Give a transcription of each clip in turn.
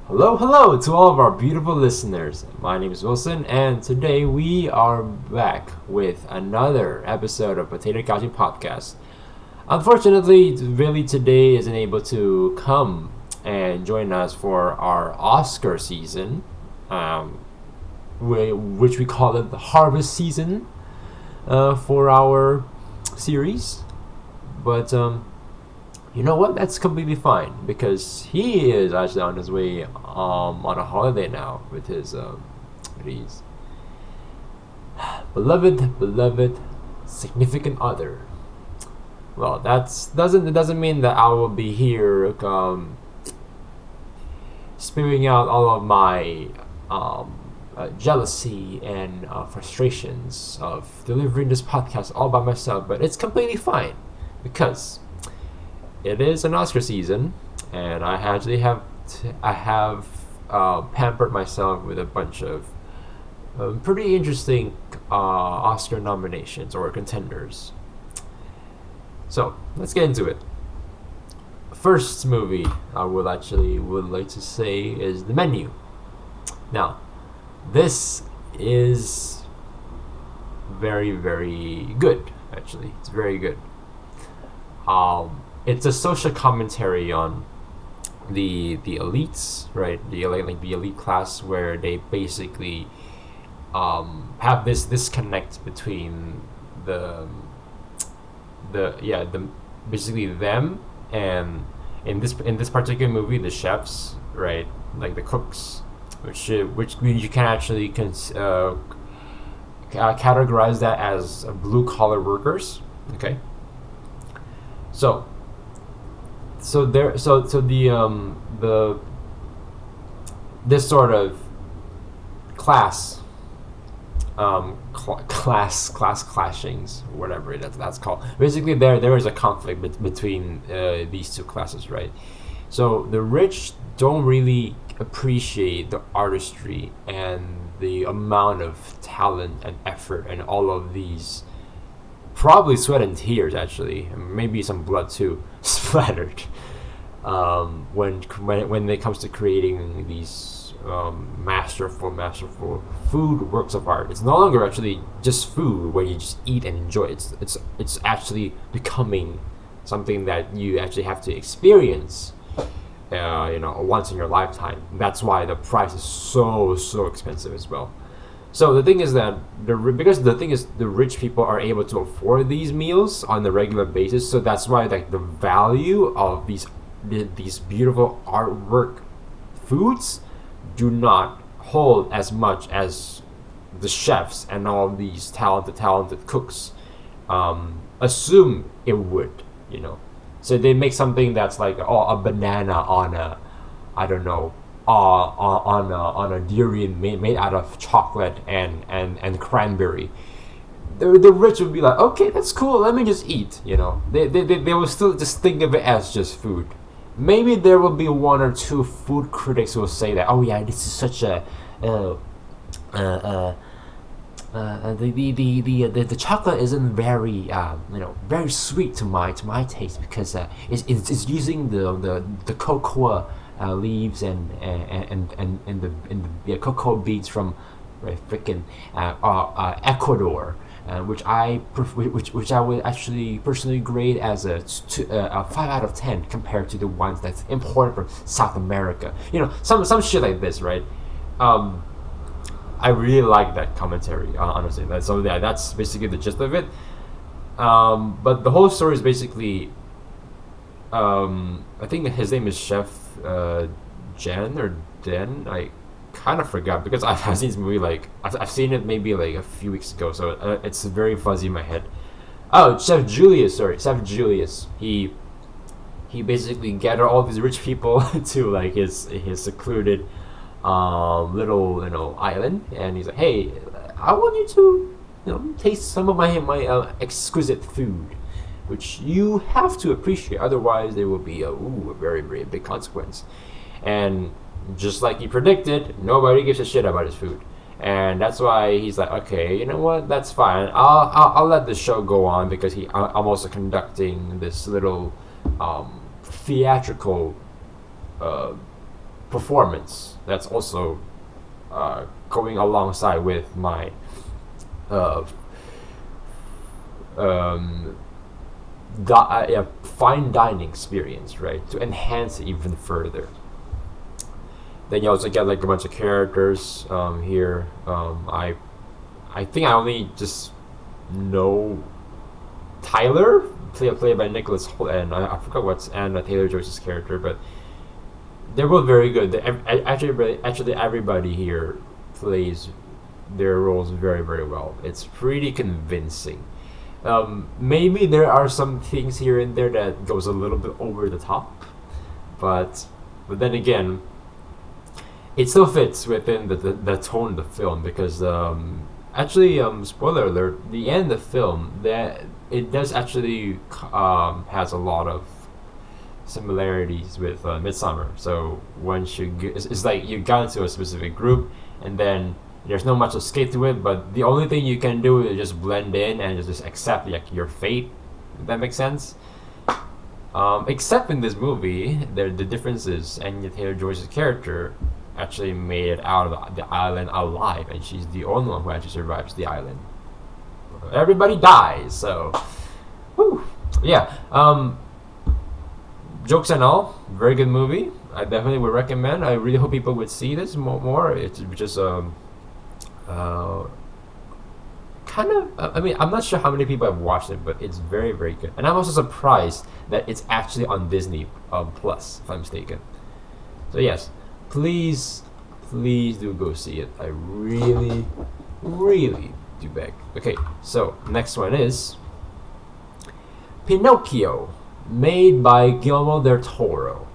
Hello to all of our beautiful listeners. My name is Wilson, and today we are back with another episode of 𝓟𝓸𝓽𝓪𝓽𝓪 podcast. Unfortunately, Billy today isn't able to come and join us for our Oscar season, which we call it the harvest season for our series. But you know what? That's completely fine because he is actually on his way on a holiday now with his beloved significant other. Well, it doesn't mean that I will be here spewing out all of my jealousy and frustrations of delivering this podcast all by myself, but it's completely fine because it is an Oscar season, and I have pampered myself with a bunch of pretty interesting Oscar nominations or contenders. So let's get into it. First movie I would like to say is The Menu. Now, this is very, very good. Actually, it's very good. It's a social commentary on the elites, right? The elite class, where they basically have this disconnect between the basically them and in this particular movie the chefs, right? Like the cooks, which you can actually categorize that as blue collar workers. Okay. So the this sort of class clashings, whatever that's called. Basically, there is a conflict between these two classes, right? So the rich don't really appreciate the artistry and the amount of talent and effort and all of these, probably sweat and tears, actually, and maybe some blood too, splattered. When it comes to creating these masterful food works of art, it's no longer actually just food where you just eat and enjoy. It's actually becoming something that you actually have to experience, once in your lifetime. That's why the price is so expensive as well. So the thing is that the rich people are able to afford these meals on a regular basis. So that's why like the value of these beautiful artwork foods do not hold as much as the chefs and all these talented cooks assume it would. So they make something that's like a banana on a, I don't know, on a durian made out of chocolate and cranberry. The rich would be like, okay, that's cool, let me just eat. They will still just think of it as just food. Maybe there will be one or two food critics who will say that, oh yeah, this is such a the chocolate isn't very very sweet to my taste because it's using the cocoa leaves and the cocoa beans from freaking Ecuador, which I would actually personally grade as a 5 out of 10 compared to the ones that's imported from South America. Some shit like this, right? I really like that commentary, honestly. That's basically the gist of it. But the whole story is basically, I think his name is Chef Jen or Den. I kind of forgot because I've seen this movie I've seen it maybe like a few weeks ago, so it's very fuzzy in my head. Oh, Chef Julius. He basically gathered all these rich people to like his secluded little island, and he's like, hey, I want you to taste some of my exquisite food, which you have to appreciate, otherwise there will be a very, very big consequence. And just like he predicted, nobody gives a shit about his food, and that's why he's like, okay, you know what, that's fine, I'll let the show go on, because I'm also conducting this little theatrical performance that's also going alongside with my uh, um, fine dining experience, right? To enhance it even further. Then you also get like a bunch of characters here. I think I only just know Tyler, played by Nicholas Hoult, and I forgot what's Anna Taylor-Joy's character, but they're both very good. Actually, everybody here plays their roles very, very well. It's pretty convincing. Maybe there are some things here and there that goes a little bit over the top, but then again, it still fits within the tone of the film because spoiler alert, the end of the film that it does actually has a lot of similarities with Midsummer. So once you get, it's like you got into a specific group, and then there's not much escape to it. But the only thing you can do is just blend in and just accept like your fate. If that makes sense. Except in this movie, the difference is Anya Taylor-Joy's character actually made it out of the island alive, and she's the only one who actually survives the island. Everybody dies, so whew. Yeah. Jokes and all, very good movie. I definitely would recommend. I really hope people would see this more. It's just kind of. I mean, I'm not sure how many people have watched it, but it's very, very good. And I'm also surprised that it's actually on Disney Plus, if I'm mistaken. So yes, please do go see it. I really, really do beg. Okay, so next one is Pinocchio, made by Guillermo del Toro.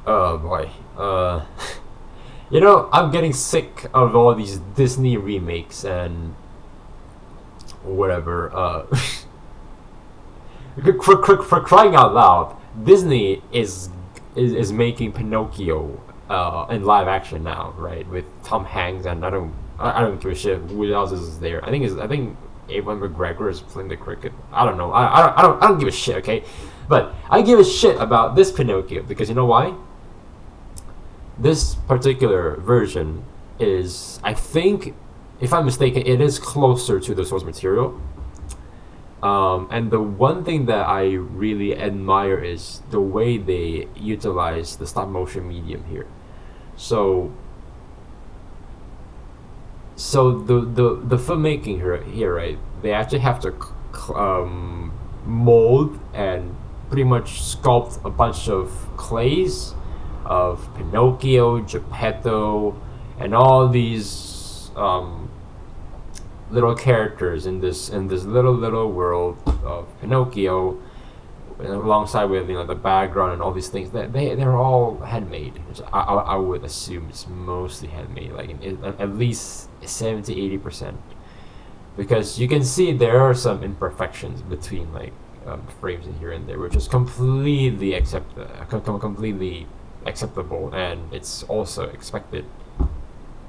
Oh boy. You know, I'm getting sick of all these Disney remakes and whatever. For crying out loud, Disney is making Pinocchio in live action now, right? With Tom Hanks, and I don't give a shit who else is there. I think Ewan McGregor is playing the cricket. I don't know. I don't give a shit. Okay, but I give a shit about this Pinocchio because you know why? This particular version is, I think, if I'm mistaken, it is closer to the source material. And the one thing that I really admire is the way they utilize the stop motion medium here. So the filmmaking here, right? They actually have to mold and pretty much sculpt a bunch of clays of Pinocchio, Geppetto, and all these little characters in this little world of Pinocchio, alongside with the background and all these things. That they're all handmade. I would assume it's mostly handmade, like at least 70-80%, because you can see there are some imperfections between frames in here and there, which is completely acceptable, and it's also expected.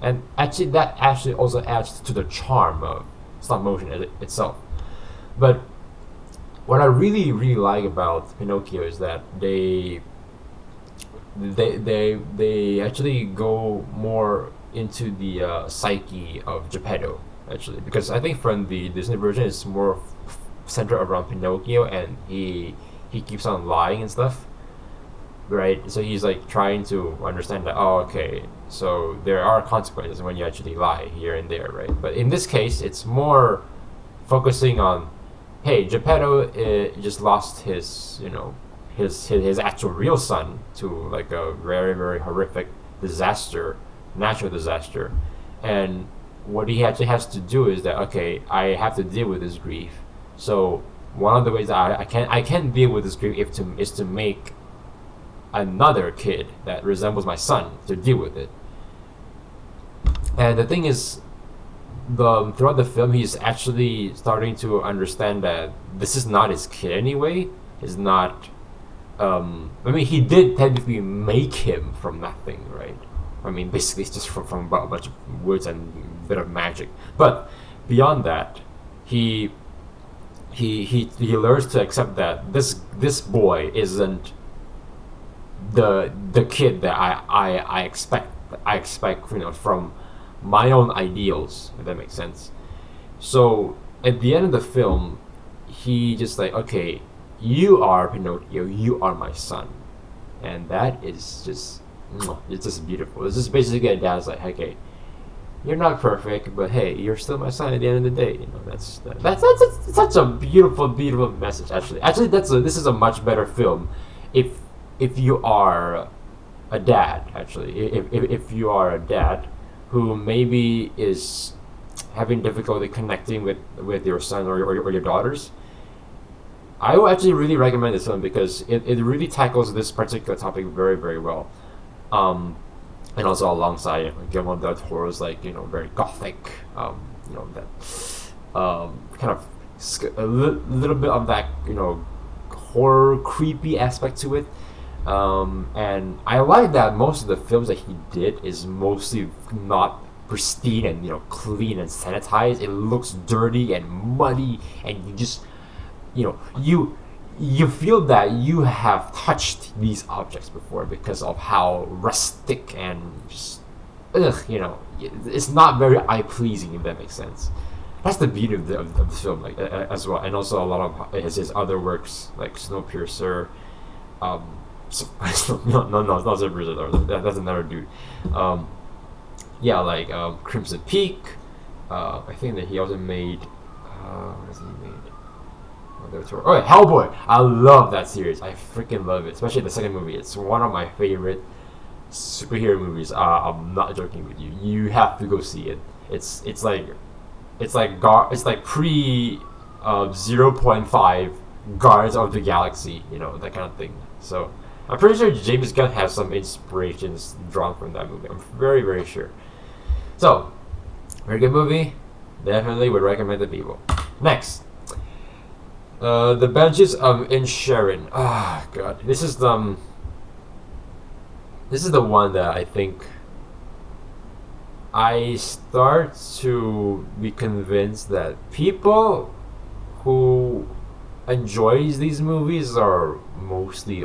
And actually, that actually also adds to the charm of stop motion itself. But what I really, really like about Pinocchio is that they actually go more into the psyche of Geppetto, actually, because I think from the Disney version it's more centered around Pinocchio, and he keeps on lying and stuff, right? So he's like trying to understand that, oh, okay, so there are consequences when you actually lie here and there, right? But in this case, it's more focusing on, hey, Geppetto just lost his actual real son to like a very, very horrific natural disaster, and what he actually has to do is that, okay, I have to deal with this grief. So one of the ways that I can deal with this grief is to make another kid that resembles my son to deal with it. And the thing is, throughout the film, he's actually starting to understand that this is not his kid anyway. It's not. I mean, he did technically make him from nothing, right? I mean, basically, it's just from a bunch of words and a bit of magic. But beyond that, he learns to accept that this boy isn't the kid that I expect from my own ideals, if that makes sense. So at the end of the film, he just like, okay, you are Pinocchio, you are my son, and that is just, it's just beautiful. It's just basically a dad's like, okay, you're not perfect, but hey, you're still my son at the end of the day. That's such a beautiful, beautiful message. Actually, this is a much better film, if you are a dad. Actually, if you are a dad who maybe is having difficulty connecting with your son or your daughters, I will actually really recommend this film because it really tackles this particular topic very, very well. And also alongside Guillermo del Toro's very gothic, that kind of little bit of that horror creepy aspect to it. And I like that most of the films that he did is mostly not pristine and clean and sanitized. It looks dirty and muddy, and you just you feel that you have touched these objects before because of how rustic and just it's not very eye pleasing, if that makes sense. That's the beauty of the film, as well, and also a lot of his other works like Snowpiercer. No, it's not Snowpiercer. That's another dude. Crimson Peak. I think that he also made. What has he made? Oh, yeah, Hellboy! I love that series. I freaking love it, especially the second movie. It's one of my favorite superhero movies. I'm not joking with you. You have to go see it. It's like pre 0.5 Guardians of the Galaxy, that kind of thing. So I'm pretty sure James Gunn has some inspirations drawn from that movie. I'm very, very sure. So, very good movie. Definitely would recommend to people. Next. The Banshees of Inisherin. Ah, God, this is the one that I think I start to be convinced that people who enjoys these movies are mostly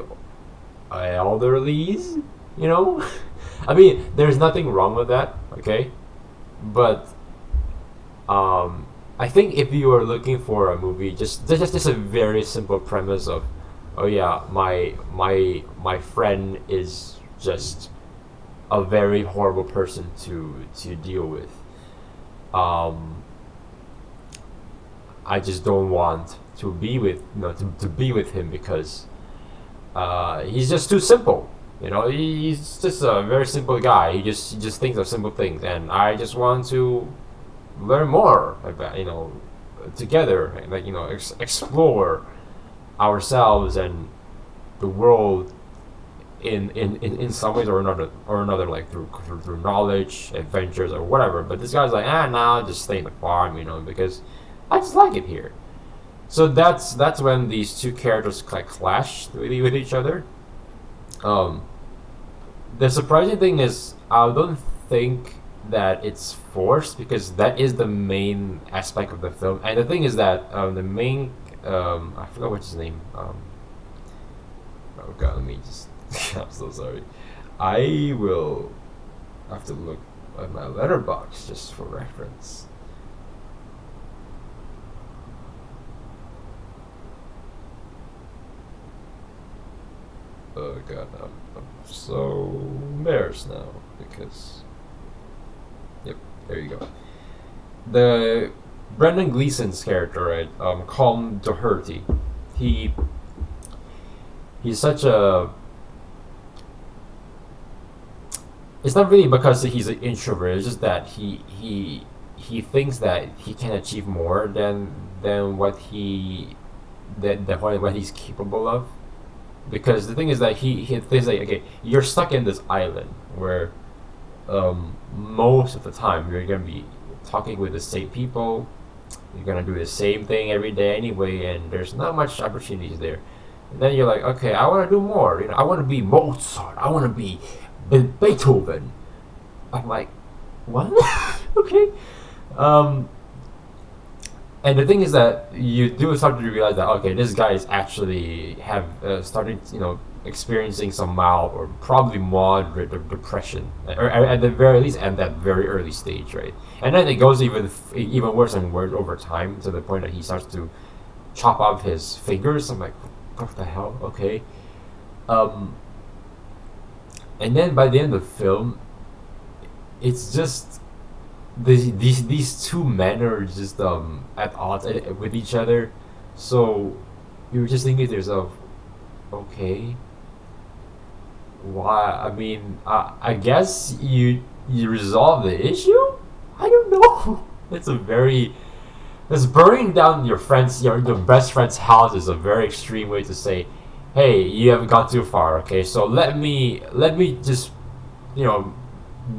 elderlies. I mean, there's nothing wrong with that, okay, but I think if you are looking for a movie, just a very simple premise of, oh yeah, my friend is just a very horrible person to deal with. I just don't want to be with to be with him because he's just too simple. He's just a very simple guy. He just thinks of simple things, and I just want to learn more about together, explore ourselves and the world in some ways or another, like through knowledge, adventures, or whatever. But this guy's like, now just stay in the farm, because I just like it here. So that's when these two characters clash really with each other. The surprising thing is, I don't think that it's forced, because that is the main aspect of the film. And the thing is that the main I forgot what's his name. Oh God, let me just. I'm so sorry. I will have to look at my letterbox just for reference. Oh God, I'm so embarrassed now because. Yep, there you go. The Brendan Gleeson's character, right? Colm Doherty. He's such a. It's not really because he's an introvert. It's just that he thinks that he can achieve more than what what he's capable of. Because the thing is that he thinks like, okay, you're stuck in this island where most of the time you're gonna be talking with the same people. You're gonna do the same thing every day anyway, and there's not much opportunities there. And then you're like, okay, I want to do more. I want to be Mozart. I want to be Beethoven. I'm like, what? Okay. And the thing is that you do start to realize that, okay, this guy is actually starting, experiencing some mild or probably moderate depression, or at the very least at that very early stage, right? And then it goes even worse and worse over time, to the point that he starts to chop off his fingers. I'm like, what the hell? Okay. And then by the end of the film, it's just these two men are just at odds with each other. So you're just thinking to yourself, okay, why? I mean, I guess you resolve the issue. I don't know. It's burning down your best friend's house is a very extreme way to say, hey, you haven't gone too far. Okay, so let me just,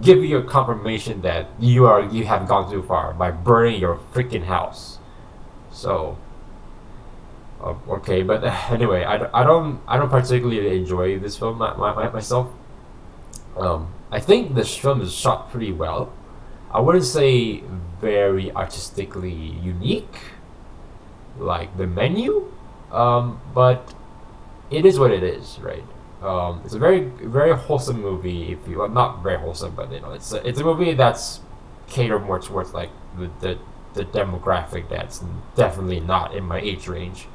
give you a confirmation that you have gone too far by burning your freaking house. So, okay, but anyway, I don't particularly enjoy this film myself. I think this film is shot pretty well. I wouldn't say very artistically unique, like The Menu, but it is what it is, right? It's a very, very wholesome movie. Not very wholesome, but it's a movie that's catered more towards like the demographic that's definitely not in my age range.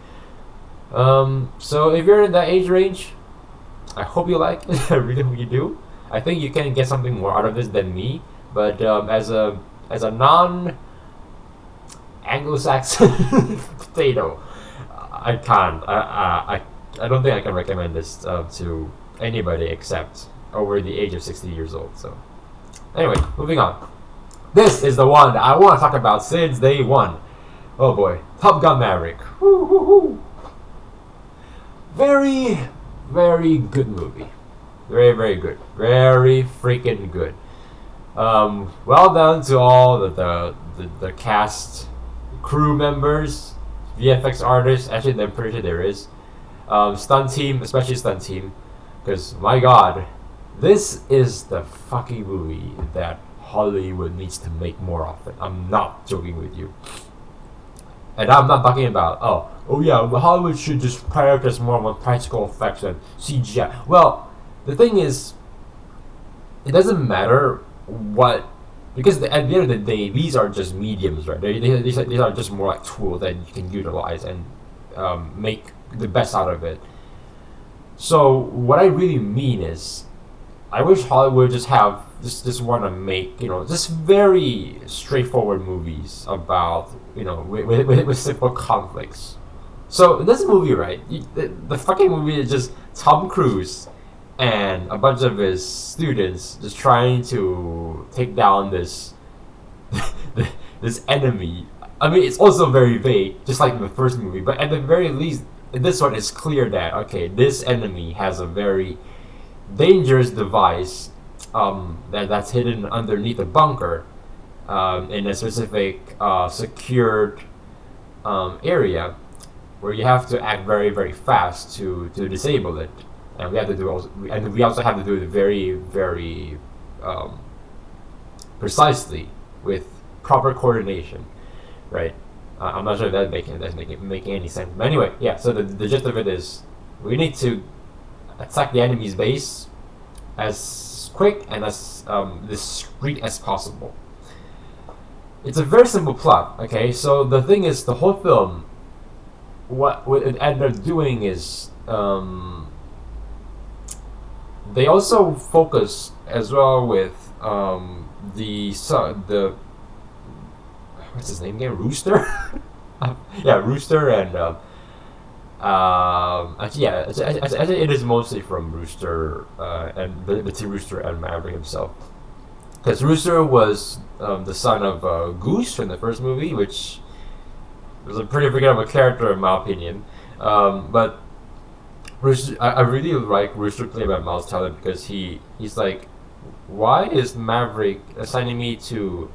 So if you're in that age range, I hope you like it. I really hope you do. I think you can get something more out of this than me. But as a non-Anglo-Saxon potato, I can't. I don't think I can recommend this to anybody except over the age of 60 years old. So anyway, moving on. This is the one that I want to talk about since day one. Oh boy, Top Gun Maverick. Woo, woo, woo. Very, very good movie. Very, very good. Very freaking good. Well done to all the cast, crew members, VFX artists. Actually, I'm pretty sure there is. Stunt team, especially stunt team, because my God, this is the fucking movie that Hollywood needs to make more often. I'm not joking with you. And I'm not talking about oh yeah, Hollywood should just prioritize more on practical effects and CGI. Well, the thing is, it doesn't matter what, because at the end of the day, these are just mediums, right? These are just more like tools that you can utilize and make the best out of it. So what I really mean is, I wish Hollywood just want to make just very straightforward movies about with simple conflicts. So in this movie, right, the fucking movie is just Tom Cruise and a bunch of his students just trying to take down this this enemy. I mean, it's also very vague, just like in the first movie, but at the very least, this one is clear that, okay, this enemy has a very dangerous device that's hidden underneath a bunker in a specific secured area where you have to act very, very fast to disable it. And we also have to do it very, very precisely with proper coordination, right? I'm not sure if that's making any sense. But anyway, yeah. So the gist of it is, we need to attack the enemy's base as quick and as discreet as possible. It's a very simple plot. Okay, so the thing is, the whole film, what it ended up doing is, they also focus as well with the what's his name again? Rooster? Yeah, Rooster and actually it is mostly from Rooster and between Rooster and Maverick himself, because Rooster was the son of Goose from the first movie, which was a pretty forgettable character in my opinion. But Rooster, I really like Rooster played by Miles Teller, because he's like, why is Maverick assigning me to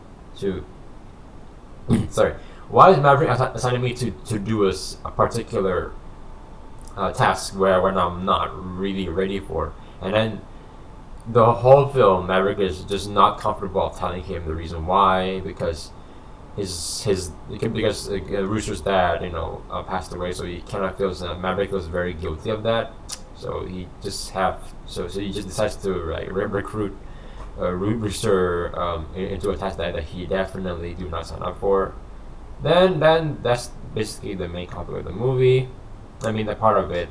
sorry, why is Maverick assigning me to do a particular task when I'm not really ready for? And then the whole film, Maverick is just not comfortable telling him the reason why, because Rooster's dad, passed away, so he kind of feels Maverick was very guilty of that. So he just decides to like recruit Rooster into a task that he definitely do not sign up for. Then that's basically the main conflict of the movie. I mean, the part of it,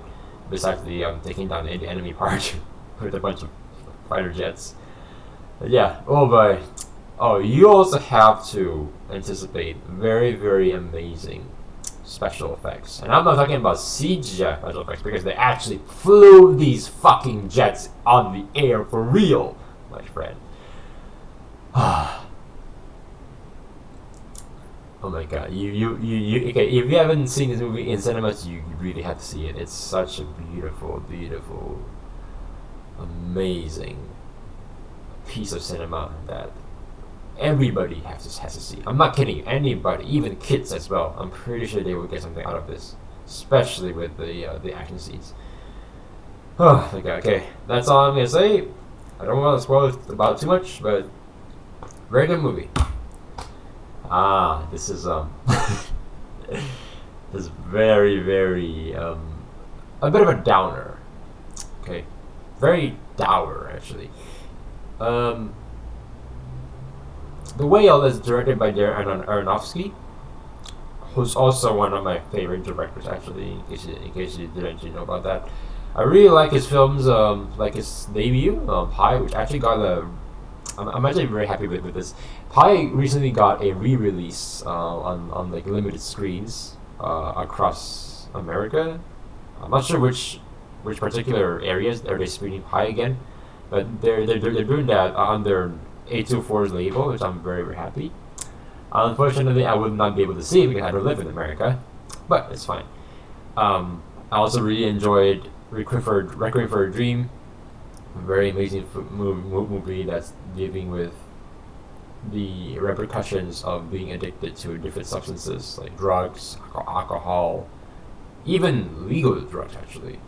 besides the taking down the enemy part with a bunch of fighter jets. Yeah. Oh boy. Oh, you also have to anticipate very, very amazing special effects. And I'm not talking about CGI special effects, because they actually flew these fucking jets on the air for real, my friend. Oh my god. You okay, if you haven't seen this movie in cinemas, you really have to see it. It's such a beautiful, beautiful, amazing piece of cinema that everybody has to see. I'm not kidding you. Anybody, even kids as well. I'm pretty sure they will get something out of this, especially with the action scenes. Oh my god. Okay, that's all I'm gonna say. I don't want to spoil it about too much, but very good movie. This is this is very, very a bit of a downer. Okay, very dour actually. The Whale is directed by Darren Aronofsky, who's also one of my favorite directors, actually, in case you didn't know about that. I really like his films, like his debut, Pi, which actually got I'm actually very happy with this. Pi recently got a re-release on like limited screens across America. I'm not sure which particular areas are they screening Pi again, but they're doing that on their A24's label, which I'm very, very happy. Unfortunately, I would not be able to see it because I don't live in America, but it's fine. I also really enjoyed Requiem for a Dream, a very amazing movie that's dealing with the repercussions of being addicted to different substances like drugs, alcohol, even legal drugs, actually,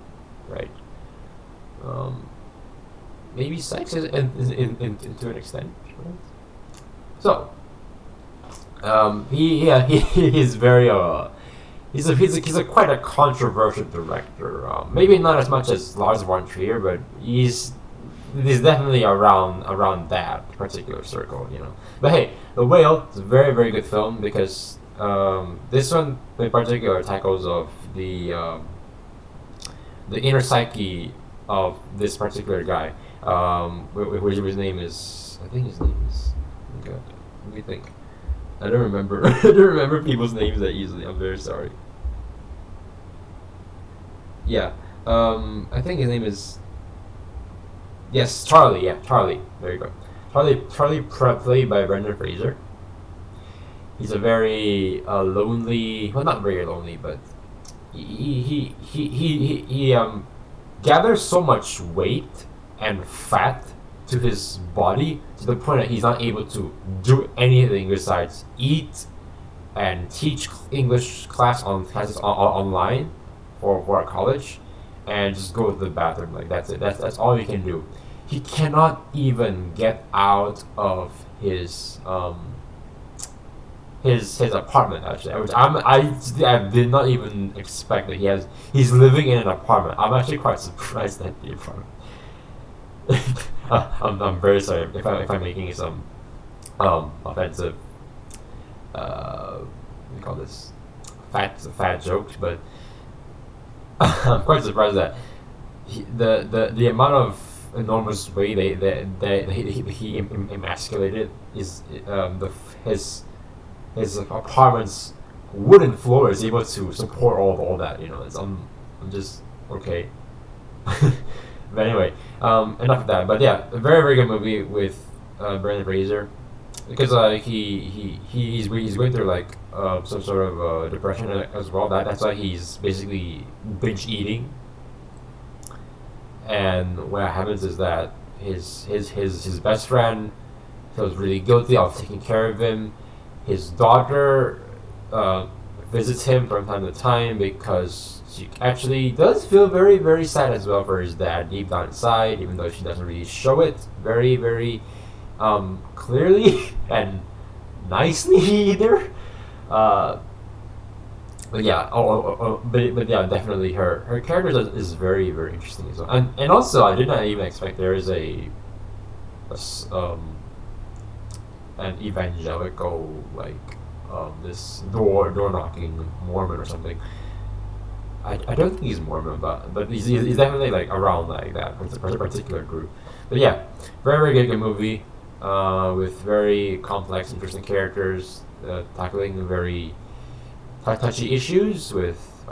right? Maybe sex is to an extent, right? So, he's very he's a quite a controversial director. Maybe not as much as Lars von Trier, but he's definitely around that particular circle, you know. But hey, The Whale is a very, very good film because this one in particular tackles of the inner psyche of this particular guy. His name is, I think his name is, oh god, let me think. I don't remember. I don't remember people's names that easily. I'm very sorry. Yeah, I think his name is, yes, Charlie. Yeah, Charlie. There you go. Charlie played by Brendan Fraser. He's a very lonely, well, not very lonely, but he gathers so much weight and fat to his body to the point that he's not able to do anything besides eat and teach English classes online for a college, and just go to the bathroom. Like that's it. That's all he can do. He cannot even get out of his apartment, actually, which I did not even expect that he's living in an apartment. I'm actually quite surprised at the apartment. I'm very sorry if I'm making some offensive we call this fat jokes, but I'm quite surprised that the amount of enormous way he emasculated is his apartment's wooden floor is able to support all that, you know. I'm just okay. But anyway, enough of that. But yeah, a very, very good movie with Brendan Fraser, because he's going through like some sort of depression as well. That's why he's basically binge eating. And what happens is that his best friend feels really guilty of taking care of him. His daughter visits him from time to time because she actually does feel very, very sad as well for his dad deep down inside, even though she doesn't really show it very, very clearly and nicely either. But yeah, but yeah, definitely her character is very very interesting as well. And also I did not even expect there is a an evangelical like this door knocking Mormon or something. I don't think he's Mormon, but he's definitely like around like that particular group. But yeah, very very good movie, with very complex, interesting characters, tackling very touchy issues with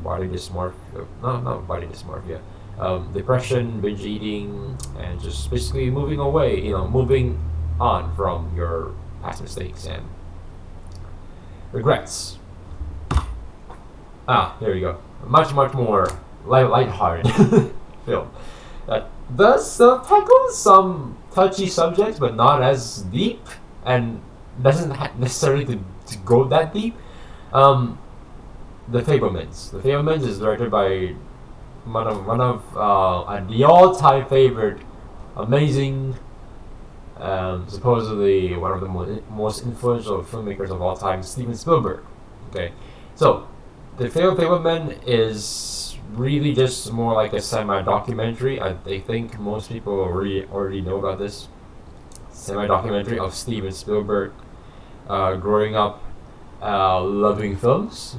body dysmorphia, not body dysmorphia, depression, binge eating, and just basically moving away, moving on from your past mistakes and regrets. There you go. Much more lighthearted film that does tackle some touchy subjects, but not as deep, and doesn't necessarily to go that deep. The Fabelmans. The Fabelmans is directed by one of the all-time favorite, amazing, supposedly one of the most influential filmmakers of all time, Steven Spielberg. Okay, so the Fabelman is really just more like a semi-documentary. I think most people already know about this semi-documentary of Steven Spielberg growing up, loving films.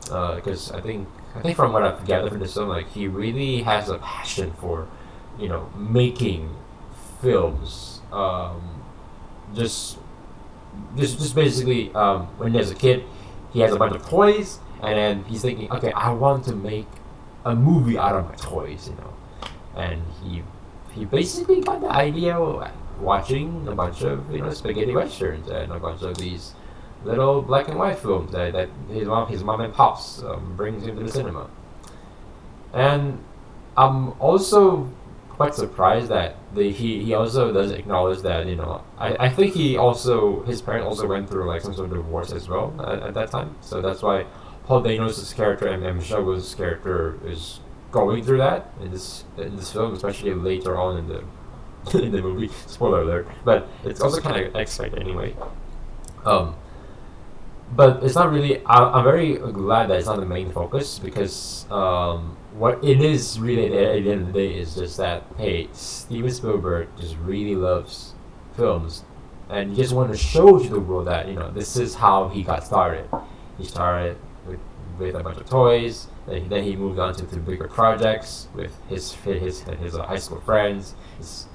Because I think from what I've gathered from this film, like he really has a passion for, making films. Just basically, when he was a kid, he has a bunch of toys, and then he's thinking, okay, I want to make a movie out of my toys, and he basically got the idea watching a bunch of spaghetti westerns and a bunch of these little black and white films that his mom and pops brings him to the cinema. And I'm also quite surprised that he also does acknowledge that I think his parents also went through like some sort of divorce as well at that time, so that's why Paul Dano's character and Michelle Williams' character is going through that in this film, especially later on in the in the movie. Spoiler alert, but it's also kind of expected anyway. But it's not really. I'm very glad that it's not the main focus, because what it is really at the end of the day is just that, hey, Steven Spielberg just really loves films, and he just wanted to show to the world that this is how he got started. He started with a bunch of toys. Then he moved on to bigger projects with his high school friends, his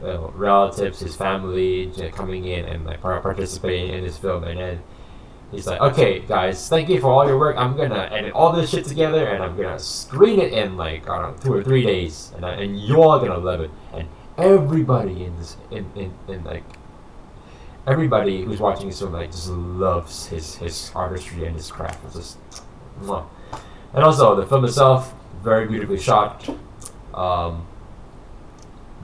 relatives, his family coming in and like participating in this film, and then he's like, okay, guys, thank you for all your work. I'm gonna edit all this shit together, and I'm gonna screen it in like 2 or 3 days, and you all gonna love it. And everybody in like everybody who's watching this film like just loves his artistry and his craft. It's just, mwah. And also the film itself, very beautifully shot,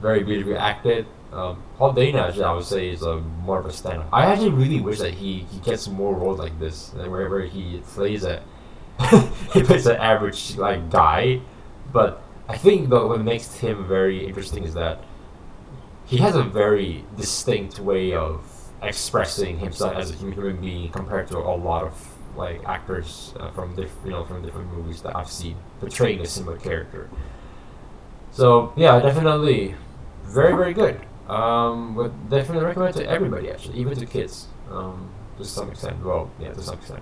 very beautifully acted. Paul Dano, actually, I would say, is more of a stand-up. I actually really wish that he gets more roles like this, wherever he plays he plays an average like guy. But I think what makes him very interesting is that he has a very distinct way of expressing himself as a human being compared to a lot of like actors from different movies that I've seen portraying a similar character. So yeah, definitely very very good. Would definitely recommend to everybody, actually, even to kids, to some extent. Well, yeah, to some extent.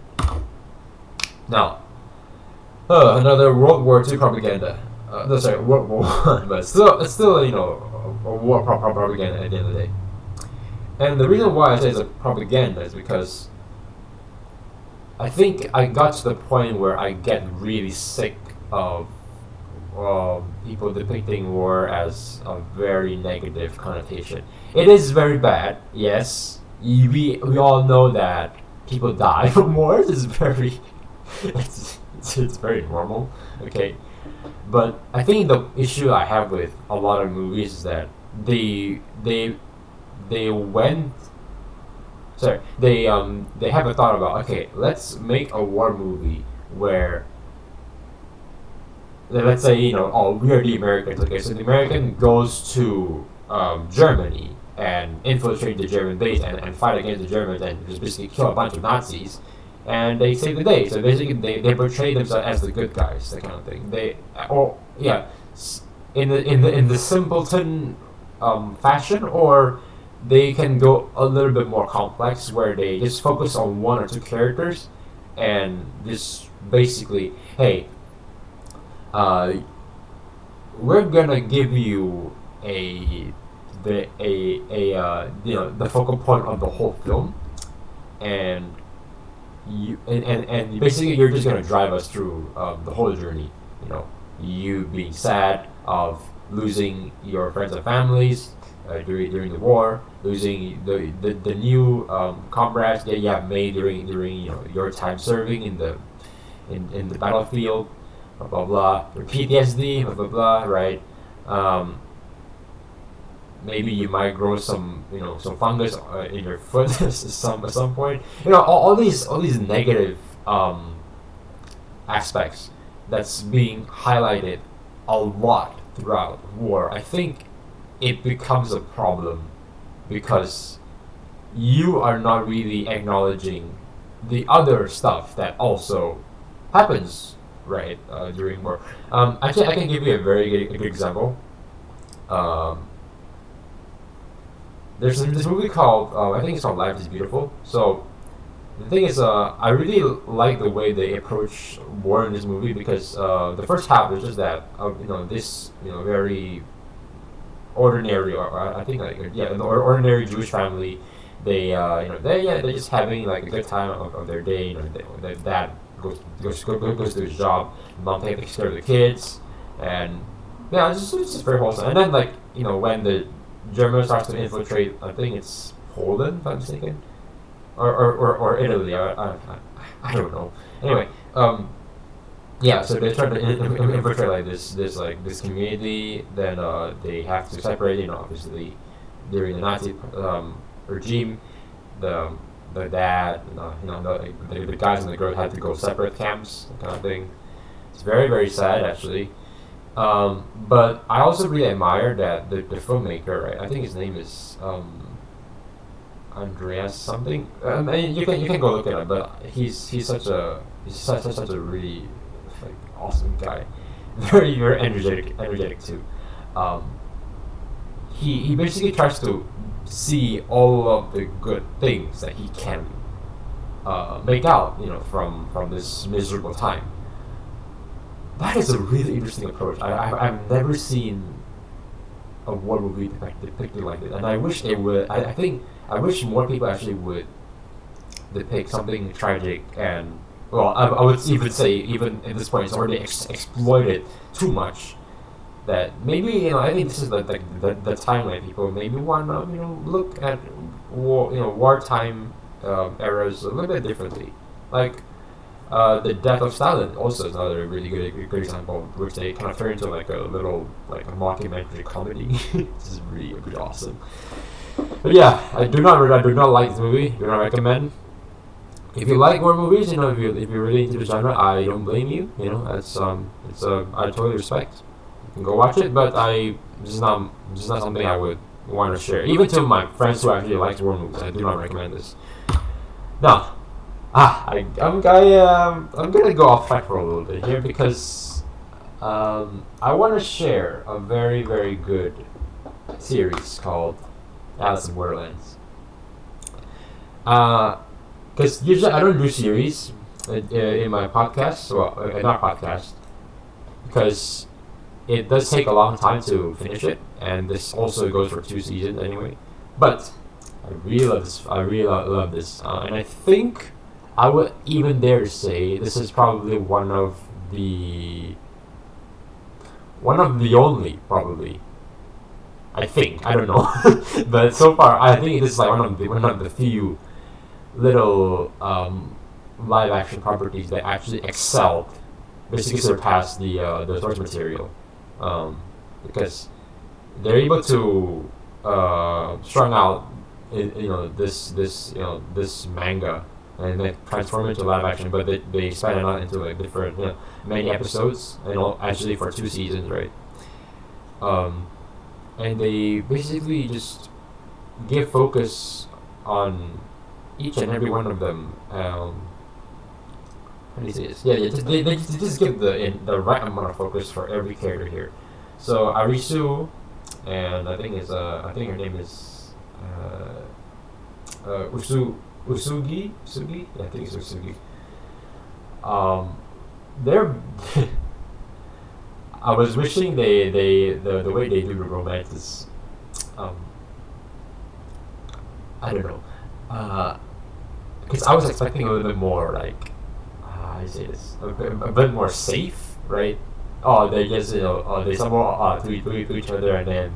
Now, another World War II propaganda. No, sorry, World War One, but it's still a war propaganda at the end of the day. And the reason why I say it's a propaganda is because I think I got to the point where I get really sick of people depicting war as a very negative connotation. It is very bad, yes. We all know that people die from wars. It's very it's very normal, okay. But I think the issue I have with a lot of movies is that they have a thought about, okay, let's make a war movie where, let's say, we are the Americans. Okay, so the American goes to Germany and infiltrate the German base and fight against the Germans and just basically kill a bunch of Nazis. and they save the day. So basically, they portray themselves as the good guys, that kind of thing. In the simpleton fashion, or they can go a little bit more complex, where they just focus on one or two characters, and just basically, hey, we're gonna give you the focal point of the whole film, and and basically you're just gonna drive us through the whole journey. You being sad of losing your friends and families during the war, losing the new comrades that you have made during your time serving in the battlefield, blah blah blah, your PTSD, blah blah blah, right? Maybe you might grow some fungus in your foot at some point. All these negative aspects that's being highlighted a lot throughout war. I think it becomes a problem because you are not really acknowledging the other stuff that also happens, right, during war. Actually, I can give you a very good example. There's this movie called I think it's called Life is Beautiful. So the thing is, I really like the way they approach war in this movie, because the first half is just that this very ordinary, or I think an ordinary Jewish family. They're just having like a good time of their day. Their dad goes to his job, mom takes care of the kids, and it's just very wholesome. And then when the Germany starts to infiltrate, I think it's Poland, if I'm mistaken, or Italy. I don't know. Anyway, so they try to infiltrate like this community. Then they have to separate. Obviously, during the Nazi regime, the dad, the guys and the girls had to go separate camps, that kind of thing. It's very, very sad, actually. But I also really admire that the filmmaker, right? I think his name is Andreas something. You can go look at it, but he's such a really awesome guy, very very energetic too. He basically tries to see all of the good things that he can make out, from this miserable time. That is a really interesting approach. I've never seen a war movie depicted like this, and I wish they would. I wish more people actually would depict something tragic, and I would even say, even at this point, it's already exploited too much. That maybe I think this is the time when people maybe want to look at wartime eras a little bit differently, like. The death of Stalin also is another really good example, which they kind of turn into like a little a mockumentary comedy. This is really awesome. But yeah, I do not like this movie. Do not recommend. If you like war movies, if you're really into the genre, I don't blame you. I totally respect. You can go watch it, but this is not something I would want to share. Even to my friends who actually like war movies, I do not recommend this. Now. I'm gonna go off track for a little bit here, because I want to share a very, very good series called Alice in Borderlands. Because usually I don't do series in my podcast, in our podcast, because it does take a long time to finish it, and this also goes for 2 seasons anyway. But I really love this. Love this, and I think I would even dare to say this is probably one of the only, probably. I think, I don't know, but so far I think this is like one of the few little live action properties that actually excelled, basically surpassed the source material, because they're able to strung out this manga, and they transform it into live action, but they span it out into different many episodes, actually for 2 seasons, right? And they basically just give focus on each and every one of them, how do you say this? Yeah, they just give the right amount of focus for every character here. So Arisu, and I think her name is Usugi. Usugi? Yeah, I think it's Usugi. They're I was wishing the way they do the romance is, I don't know, because I was expecting a little bit more like, I say this, a bit more safe, right? Oh, they just they somehow to each other, and then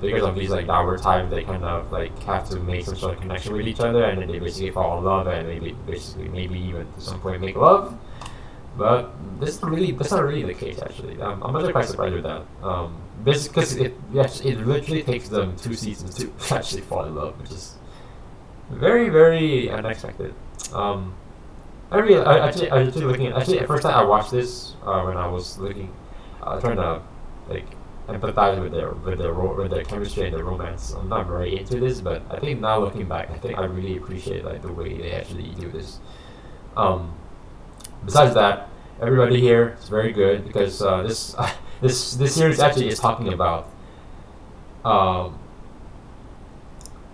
because of these like downward times, they kind of like have to make some sort of connection with each other, and then they basically fall in love, and maybe even to some point make love. But that's not really the case actually. I'm actually quite surprised with that. Because it literally takes them 2 seasons to actually fall in love, which is very very unexpected. I actually looking at the first time I watched this when I was trying to like empathize with their chemistry and their romance. I'm not very into this, but I think now looking back, I think I really appreciate like the way they actually do this. Besides that, everybody here is very good because this series actually is talking about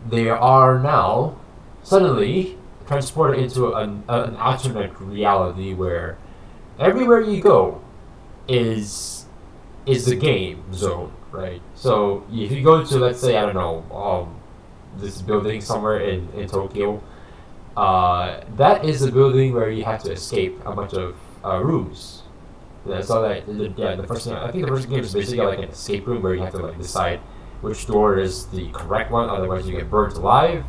they are now suddenly transported into an alternate reality where everywhere you go is the game zone, right? So if you go to, let's say, I don't know, this building somewhere in Tokyo, that is a building where you have to escape a bunch of rooms. Yeah, so the first thing, I think the first game is basically like an escape room where you have to like decide which door is the correct one, otherwise you get burned alive.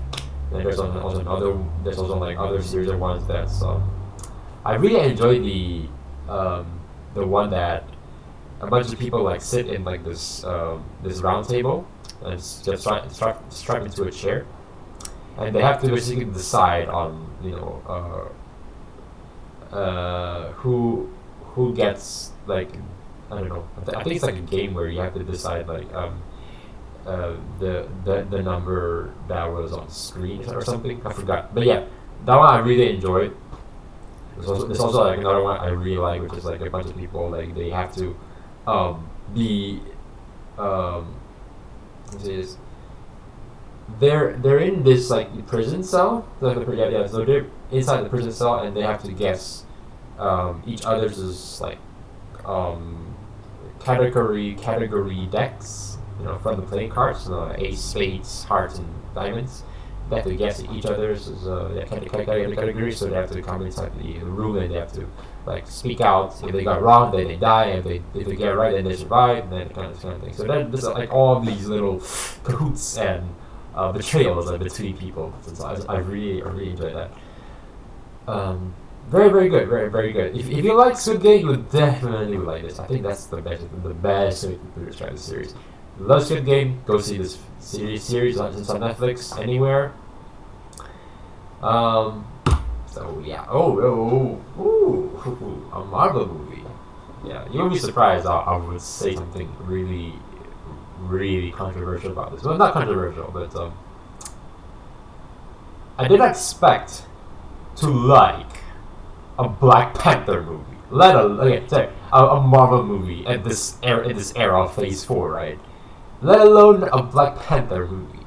And there's also like other series of ones that's I really enjoyed the one that a bunch of people like sit in like this round table and just strap into a chair, and they have to basically decide on who gets like, I don't know, I think it's like a game where you have to decide like the number that was on screen or something. I forgot, but yeah, that one I really enjoyed. There's also like another one I really like, which is like a bunch of people like they have to be is they're in this like prison cell. So they're inside the prison cell and they have to guess each other's like category decks, from the playing cards, ace, spades, hearts, and diamonds. They have to guess each other's category, so they have to come inside the room and they have to like speak out. If they got wrong, then they die. If they get right, then they survive. And then kind of thing. So then there's like all these little cahoots and betrayals between people. So I really enjoy that. Very very good, very very good. If you like Squid Game, you definitely would like this. I think that's the best way to describe the series. Love Squid Game, go see this series on Netflix anywhere. So yeah. A Marvel movie. Yeah, you'll be surprised. I would say something really, really controversial about this. Well, not controversial, but I didn't expect to like a Black Panther movie, a Marvel movie in this era of Phase 4, right? Let alone a Black Panther movie.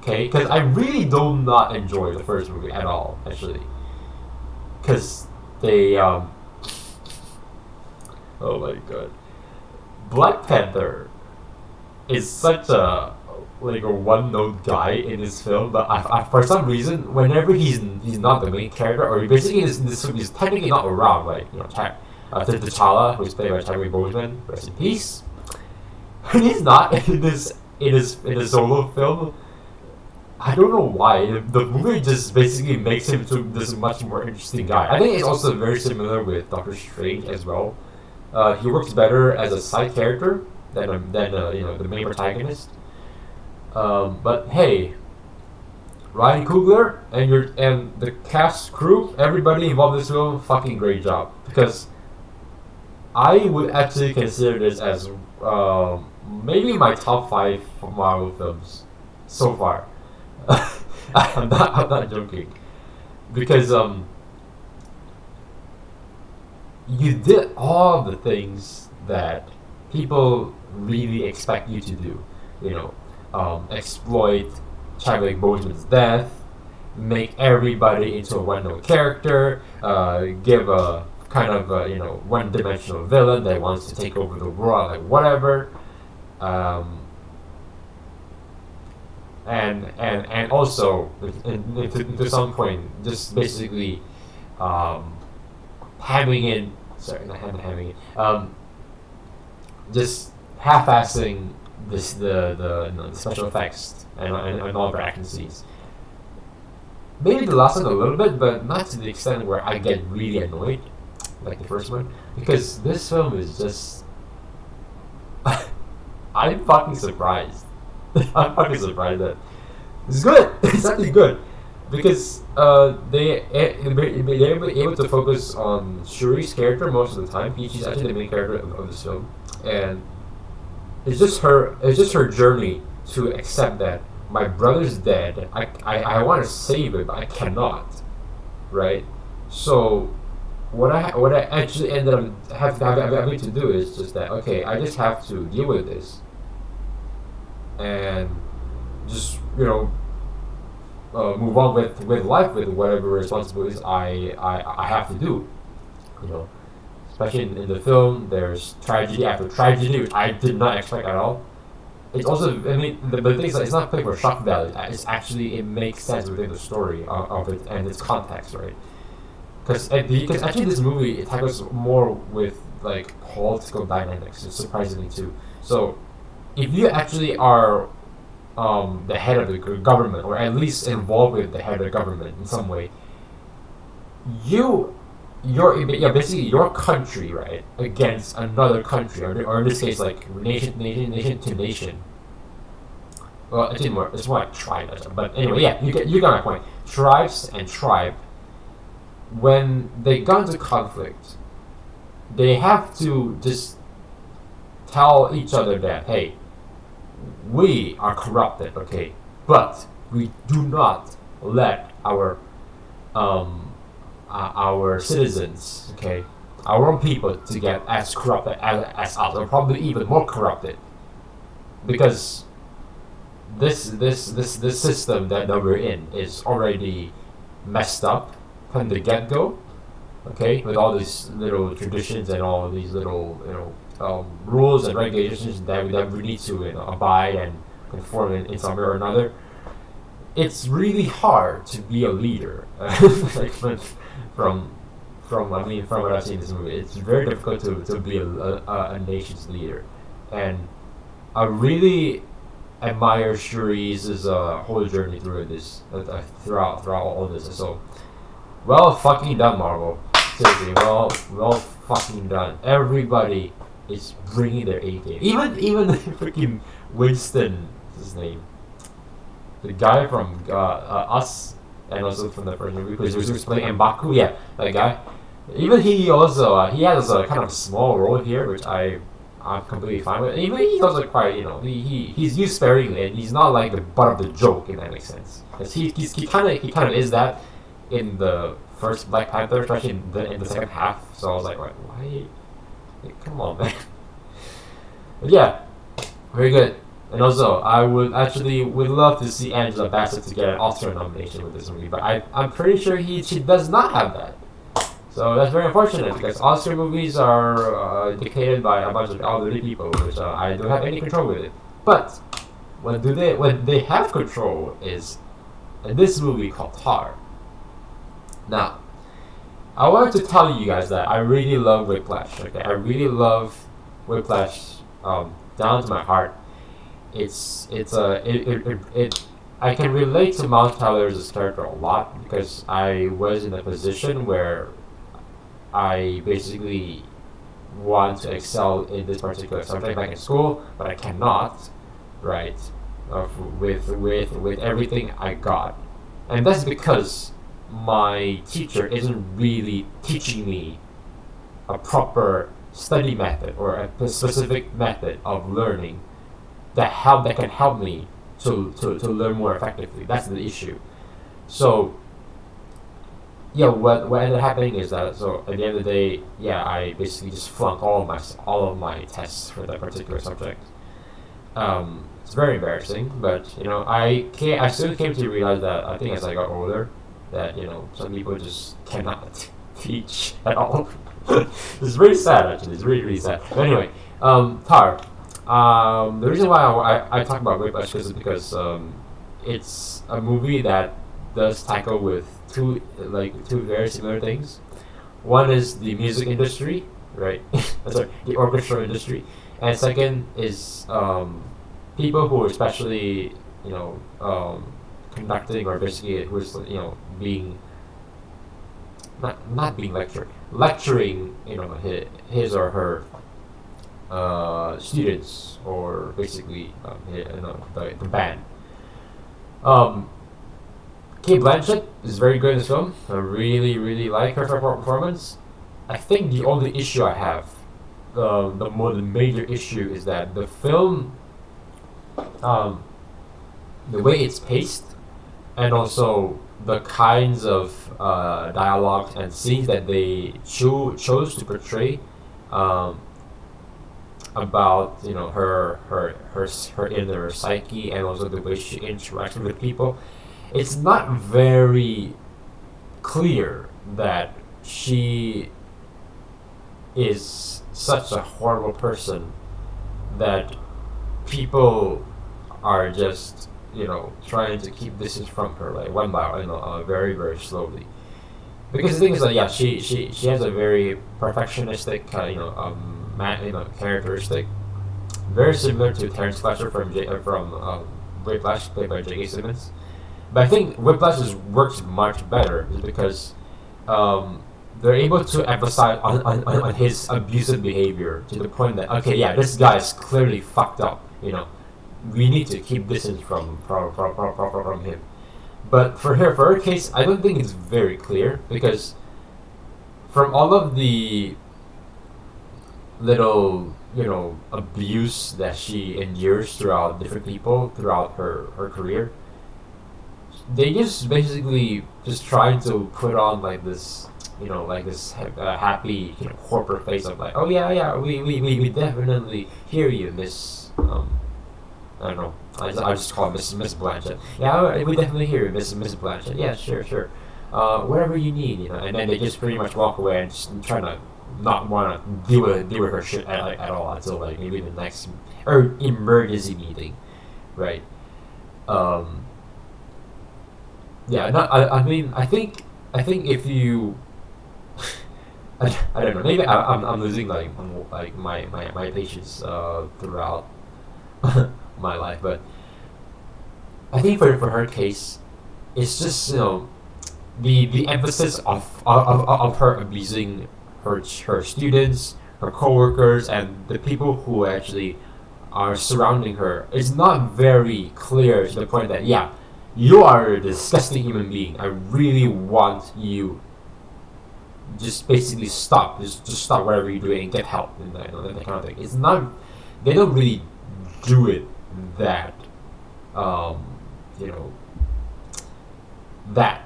Okay, because I really do not enjoy the first movie at all, actually. Because they oh my god, Black Panther is such a one-note guy in this film, but I for some reason, whenever he's not the main character, or basically in this film he's technically not around, T'Challa, who's played by Chadwick Boseman, rest in peace. When he's not in this solo film, I don't know why. The movie just basically makes him to this much more interesting guy. I think it's also very similar with Doctor Strange as well. He works better as a side character than the main protagonist. But hey, Ryan Coogler and the cast, crew, everybody involved in this film, fucking great job. Because I would actually consider this as maybe my top 5 Marvel films so far. I'm not joking, because you did all the things that people really expect you to do. You know, exploit Chadwick Boseman's death, make everybody into a well-known character, give a kind of one-dimensional villain that wants to take over the world, like whatever. Um, and also to some point just basically having it sorry not having it just half-assing the special effects and all the action scenes. Maybe the last one a little bit, but not to the extent where I get really annoyed like the first one, because this film is just I'm fucking surprised. I'm fucking surprised that it's good. It's actually good because they're able to focus on Shuri's character most of the time. She's actually the main character of this film, and it's just her journey to accept that my brother's dead. I want to save him, but I cannot. Right. So what I actually ended up having to do is just that, okay, I just have to deal with this and just move on with life, with whatever responsibilities I have to do. Especially in the film, there's tragedy after tragedy, which I did not expect at all. It's also, I mean, the thing is, it's not playing for shock value. It's actually, it makes sense within the story of it and its context, right? Because actually this movie, it tackles more with like political dynamics, surprisingly too. So if you actually are the head of the government, or at least involved with the head of the government in some way, you're basically your country, right, against another country, or in this case, like nation to nation. Well, it's more like tribe, but anyway, yeah, you got my point. Tribes and tribe, when they got into conflict, they have to just tell each other that, hey, we are corrupted, okay, but we do not let our citizens, okay, our own people, to get as corrupted as us, or probably even more corrupted, because this system that we're in is already messed up from the get-go, okay, with all these little traditions and all these little rules and regulations that we need to abide and conform in some way or another. It's really hard to be a leader. Like from what I've seen in this movie, it's very difficult to be a nation's leader, and I really admire Shuri's whole journey through this, throughout all this. So, well fucking done, Marvel. Seriously, well fucking done. Everybody is bringing their A game. Even freaking Winston, what's his name, the guy from Us, and also from the first movie, because he was playing M'Baku. Yeah, that guy. Even he also he has a kind of small role here, which I'm completely fine with. Even he's also quite, he's used sparingly, and he's not like the butt of the joke, if that makes sense. Because he kind of is that in the first Black Panther, especially in the second half. So I was like, why? Like, come on, man. But yeah, very good. And also, I would love to see Angela Bassett to get an Oscar nomination with this movie, but I'm pretty sure she does not have that. So that's very unfortunate, because Oscar movies are dictated by a bunch of elderly people, which I don't have any control with it. But when they have control is in this movie called Tar. Now, I wanted to tell you guys that I really love Whiplash. Okay, I really love Whiplash down to my heart. I can relate to Miles Teller's character a lot, because I was in a position where I basically want to excel in this particular subject back in school, but I cannot, right? With everything I got, and that's because my teacher isn't really teaching me a proper study method, or a specific method of learning that can help me to learn more effectively. That's the issue. So yeah, what ended up happening is that, so at the end of the day, yeah, I basically just flunked all of my tests for that particular subject. It's very embarrassing, but I still came to realize that I think as I got older, that some people just cannot teach at all. It's very sad actually. It's really really sad. But anyway, Tar. The reason why I talk about Whiplash is because it's a movie that does tackle with two very similar things. One is the music industry, right? Sorry, the orchestra industry, and second is people who are especially conducting, or basically who's being not being lecturing his or her students, or basically the band. Um, Kate Blanchett is very good in this film. I really, really like her performance. I think the only issue I have, the major issue, is that the film, the way it's paced, and also the kinds of dialogue and scenes that they chose to portray, about her inner psyche, and also the way she interacts with people. It's not very clear that she is such a horrible person that people are just trying to keep distance from her, like one by one, very very slowly. Because the thing is that, yeah, she has a very perfectionistic characteristic, very similar to Terrence Fletcher from Whiplash, played by J.K. Simmons. But I think Whiplash works much better is because they're able to emphasize on his abusive behavior to the point that, okay, yeah, this guy is clearly fucked up. We need to keep distance from him. But for her case, I don't think it's very clear, because from all of the little abuse that she endures throughout different people throughout her career, they just basically just trying to put on like this happy corporate face of like, oh yeah, we definitely hear you, Miss I don't know, I just call her Miss Blanchett. Yeah, we definitely hear you, Miss Blanchett. Yeah, sure. Whatever you need, and then they just pretty much walk away and just try to not want to deal with her shit at all until like maybe the next or emergency meeting, right? Yeah, I mean, I think if you, I don't know, maybe I'm losing like my patience throughout my life, but I think for her case, it's just the emphasis of her abusing her students, her coworkers, and the people who actually are surrounding her is not very clear, to the point that, yeah, you are a disgusting human being. I really want you just basically stop. Just stop whatever you're doing and get help, and that kind of thing. It's not. They don't really do it that that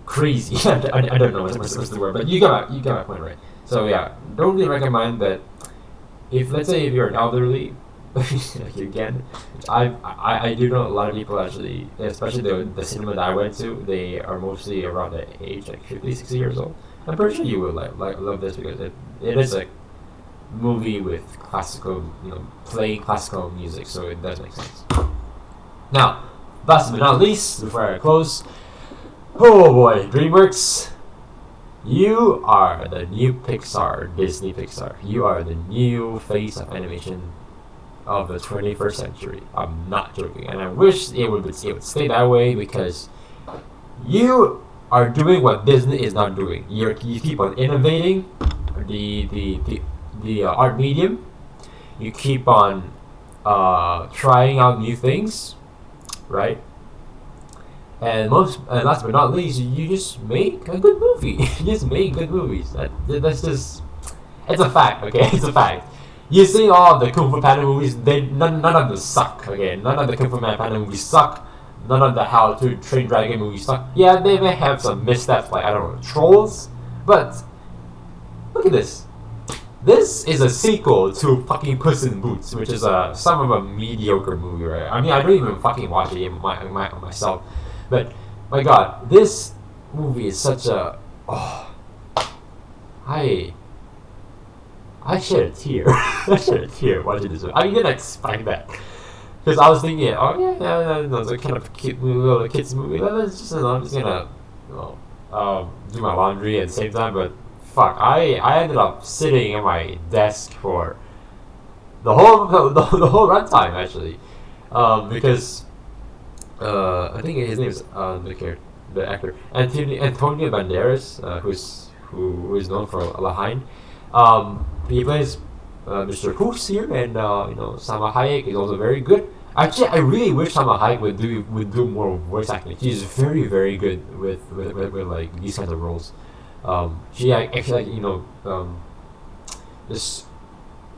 crazy. I don't know what's the word, but you got my point, right? So yeah, don't really recommend that. If, let's say, if you're an elderly, again, I do know a lot of people actually, especially the cinema that I went to, they are mostly around the age like 50, 60 years old. I'm pretty sure you will love this, because it is a movie with classical, playing classical music, so it does make sense. Now, last but not least, before I close, oh boy, DreamWorks, you are the new Disney Pixar. You are the new face of animation of the 21st century. I'm not joking, and I wish it would stay that way, because you are doing what Disney is not doing. You keep on innovating the art medium. You keep on trying out new things, right? And last but not least, you just make a good movie. You just make good movies. That's just, it's a fact, okay? It's a fact. You see all of the Kung Fu Panda movies, none of them suck, okay? None of the Kung Fu Panda movies suck. none of the How to Train Dragon movie stuff. Yeah, they may have some missteps, like I don't know, trolls, but look at this. This is a sequel to fucking Puss in Boots, which is some of a mediocre movie, right? I mean, I don't even fucking watch it myself, but my God, this movie is such a I shed a tear. I shed a tear watching this movie. I didn't expect that. Because I was thinking, oh yeah, it's a kind of cute movie, little kids movie. Let's just, I'm just gonna, do my laundry at the same time. But fuck, I ended up sitting at my desk for the whole runtime actually, because I think his name is the actor Antonio Banderas, who is known for Lahain. He plays Mr. Puss here, and Salma Hayek is also very good. Actually, I really wish Salma Hayek would do more voice acting. She's very very good with like these kinds of roles. She actually this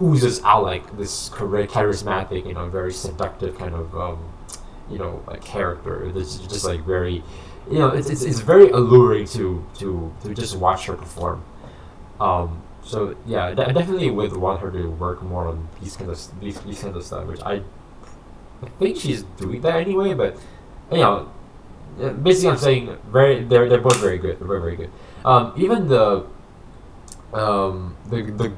oozes out like this charismatic, very seductive kind of a character. It's just like very, it's very alluring to just watch her perform. So yeah, I definitely would want her to work more on these kind of stuff, which I think she's doing that anyway. But basically, I'm saying they're both very good. They're very good. Even the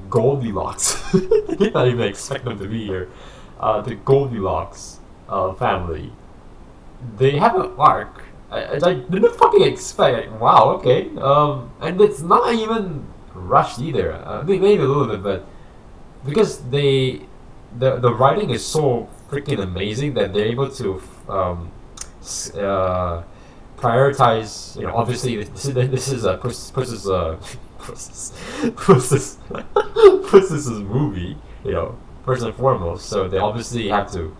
Goldilocks, I did not even expect them to be here. The Goldilocks family, they have an arc. I didn't fucking expect. Like, wow, okay. And it's not even rushed either. Maybe a little bit, but because the writing is so freaking amazing that they're able to prioritize. Obviously this is Puss's movie. First and foremost. So they obviously have to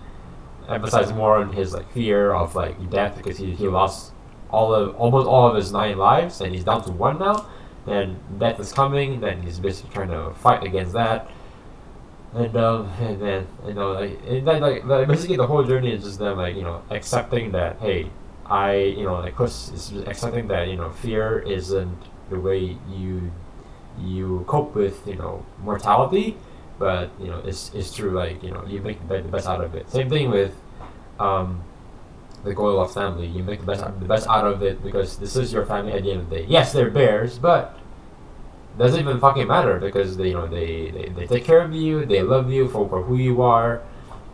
emphasize more on his like fear of like death, because he lost almost all of his 9 lives, and he's down to 1 now. And death is coming. Then he's basically trying to fight against that. And then basically the whole journey is just them accepting that, hey, Puss is accepting that fear isn't the way you cope with mortality, but it's true, you make the best out of it. Same thing with the Goldilocks family. You make the best out of it, because this is your family at the end of the day. Yes, they're bears, but doesn't even fucking matter, because they take care of you, they love you for who you are,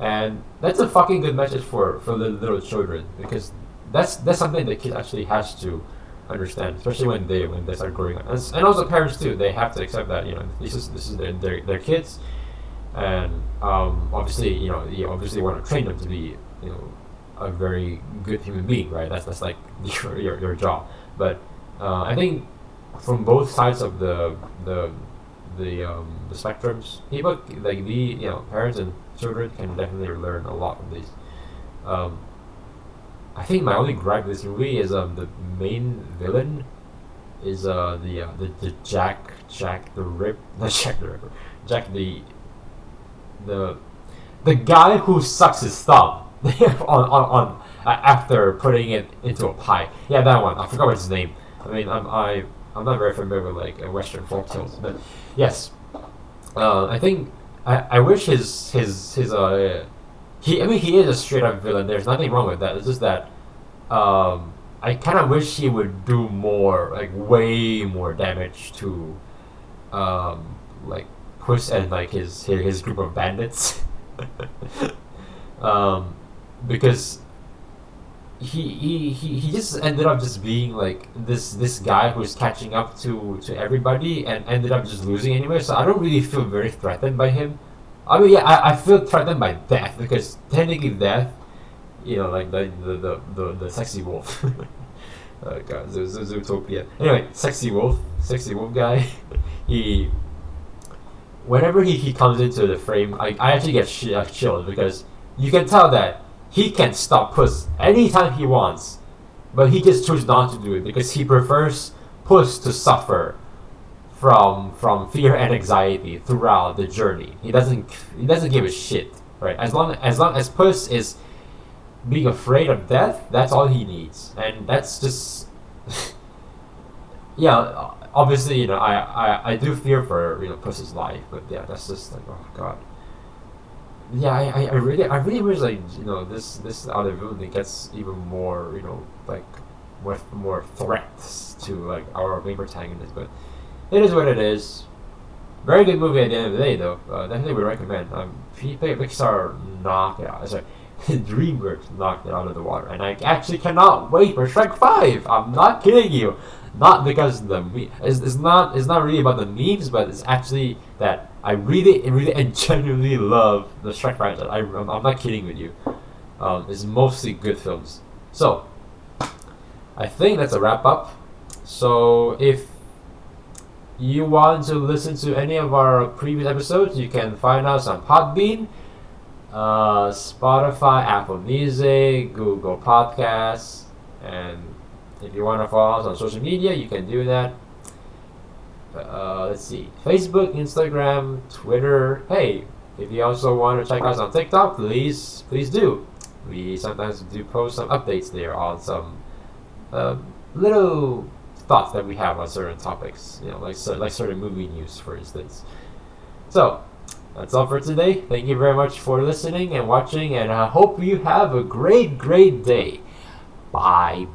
and that's a fucking good message for the little children, because that's something the kid actually has to understand, especially when they start growing up, and also parents too. They have to accept that this is their kids, and obviously you obviously want to train them to be a very good human being, right? That's like your job. But I think from both sides of the spectrums, people like parents and children can definitely learn a lot from these. I think my only gripe with this movie is the main villain is the Jack the Ripper, not Jack the Ripper, Jack the guy who sucks his thumb on after putting it into a pie. Yeah, that one. I forgot what's his name. I mean, I'm not very familiar with Western folk tales, but yes, I think I wish he is a straight up villain. There's nothing wrong with that. It's just that I kind of wish he would do more, way more damage to Puss and his group of bandits. Because he just ended up just being this guy who's catching up to everybody, and ended up just losing anyway. So I don't really feel very threatened by him. I mean, yeah, I feel threatened by death, because technically death, the sexy wolf. Oh god, Zootopia. Anyway, sexy wolf guy. Whenever he comes into the frame, I actually get chilled, because you can tell that he can stop Puss anytime he wants, but he just chooses not to do it, because he prefers Puss to suffer from fear and anxiety throughout the journey. He doesn't give a shit, right? As long as Puss is being afraid of death, that's all he needs. And that's just yeah, obviously, I do fear for, Puss's life, but yeah, that's just like, oh god. Yeah, I really wish, like, this other villain gets even more, like, more threats to, like, our main protagonist, but it is what it is. Very good movie at the end of the day, though. Definitely would recommend. Pixar knocked it out. Sorry, DreamWorks knocked it out of the water, and I actually cannot wait for Shrek 5. I'm not kidding you. Not because it's not really about the memes, but it's actually that I really and genuinely love the Shrek franchise. I'm not kidding with you. It's mostly good films. So I think that's a wrap up. So if you want to listen to any of our previous episodes, you can find us on Podbean, Spotify, Apple Music, Google Podcasts, and if you want to follow us on social media, you can do that. Let's see, Facebook, Instagram, Twitter. Hey, if you also want to check us on TikTok, please do. We sometimes do post some updates there on some little thoughts that we have on certain topics, like certain movie news, for instance. So that's all for today. Thank you very much for listening and watching, and I hope you have a great day. Bye.